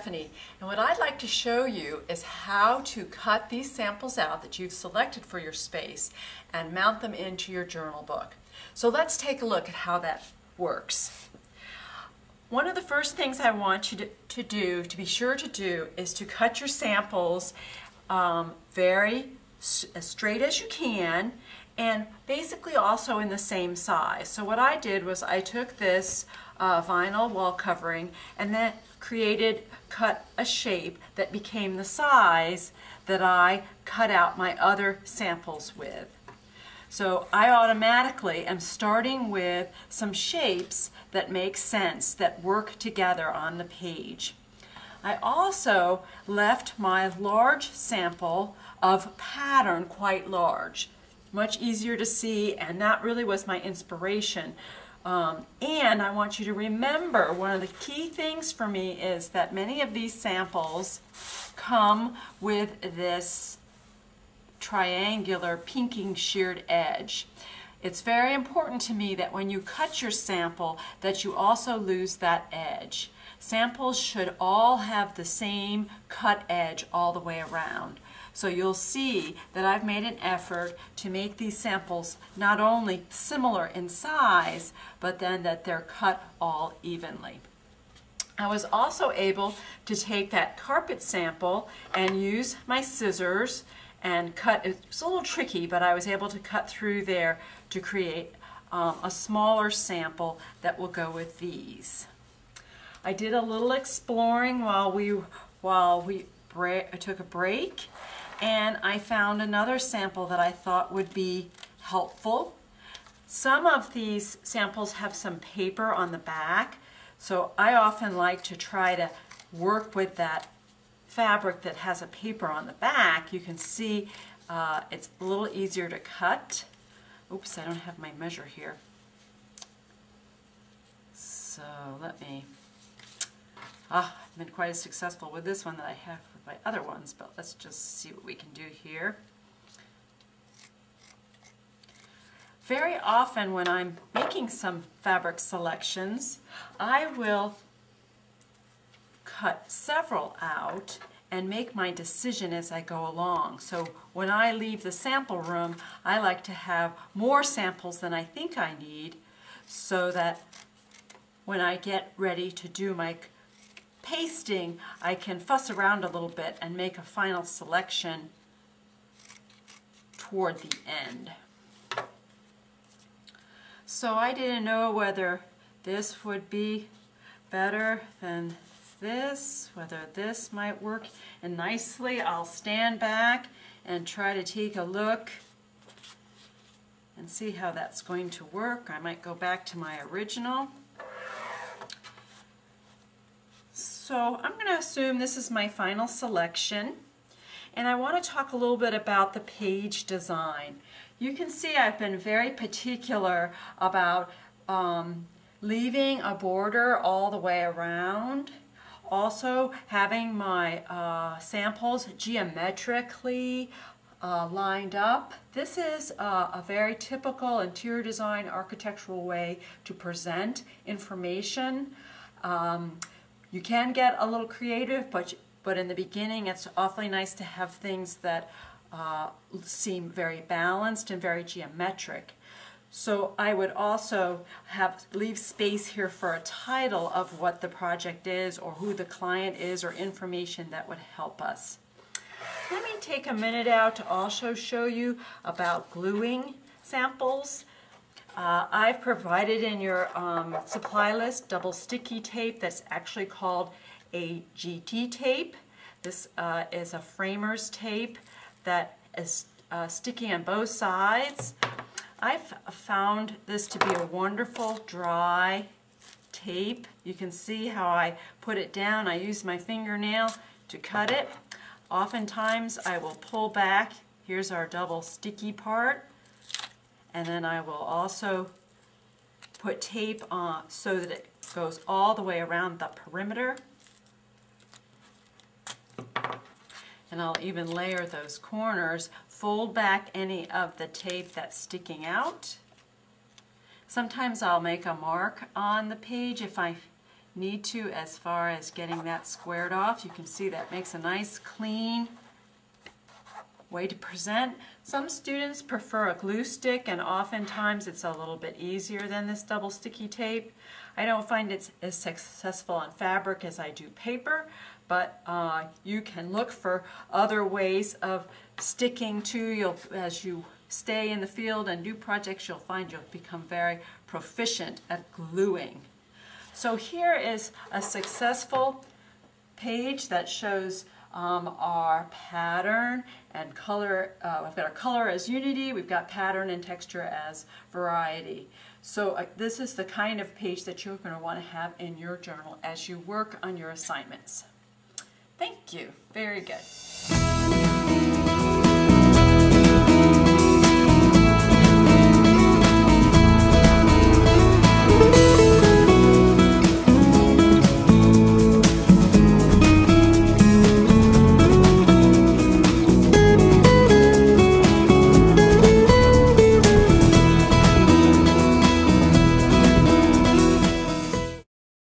Stephanie, and what I'd like to show you is how to cut these samples out that you've selected for your space and mount them into your journal book. So let's take a look at how that works. One of the first things I want you to be sure to do, is to cut your samples very as straight as you can, and basically also in the same size. So what I did was I took this vinyl wall covering and then cut a shape that became the size that I cut out my other samples with. So I automatically am starting with some shapes that make sense, that work together on the page. I also left my large sample of pattern quite large. Much easier to see, and that really was my inspiration. And I want you to remember, one of the key things for me is that many of these samples come with this triangular pinking sheared edge. It's very important to me that when you cut your sample that you also lose that edge. Samples should all have the same cut edge all the way around. So you'll see that I've made an effort to make these samples not only similar in size, but then that they're cut all evenly. I was also able to take that carpet sample and use my scissors and cut. It's a little tricky, but I was able to cut through there to create a smaller sample that will go with these. I did a little exploring while we took a break, and I found another sample that I thought would be helpful. Some of these samples have some paper on the back, so I often like to try to work with that fabric that has a paper on the back. You can see it's a little easier to cut. Oops, I don't have my measure here. So let me, I've been quite as successful with this one that I have with my other ones, but let's just see what we can do here. Very often when I'm making some fabric selections, I will cut several out and make my decision as I go along. So when I leave the sample room, I like to have more samples than I think I need, so that when I get ready to do my pasting, I can fuss around a little bit and make a final selection toward the end. So I didn't know whether this would be better than this, whether this might work. And nicely, I'll stand back and try to take a look and see how that's going to work. I might go back to my original. So I'm going to assume this is my final selection, and I want to talk a little bit about the page design. You can see I've been very particular about leaving a border all the way around. Also having my samples geometrically lined up. This is a very typical interior design architectural way to present information. You can get a little creative, but in the beginning it's awfully nice to have things that seem very balanced and very geometric. So I would also leave space here for a title of what the project is, or who the client is, or information that would help us. Let me take a minute out to also show you about gluing samples. I've provided in your supply list double sticky tape that's actually called a GT tape. This is a framer's tape that is sticky on both sides. I've found this to be a wonderful dry tape. You can see how I put it down. I use my fingernail to cut it. Oftentimes I will pull back. Here's our double sticky part. And then I will also put tape on so that it goes all the way around the perimeter. And I'll even layer those corners, fold back any of the tape that's sticking out. Sometimes I'll make a mark on the page if I need to as far as getting that squared off. You can see that makes a nice clean way to present. Some students prefer a glue stick, and oftentimes it's a little bit easier than this double sticky tape. I don't find it as successful on fabric as I do paper, but you can look for other ways of sticking to. As you stay in the field and do projects, you'll find you'll become very proficient at gluing. So here is a successful page that shows our pattern and color. We've got our color as unity, we've got pattern and texture as variety. So this is the kind of page that you're going to want to have in your journal as you work on your assignments. Thank you. Very good.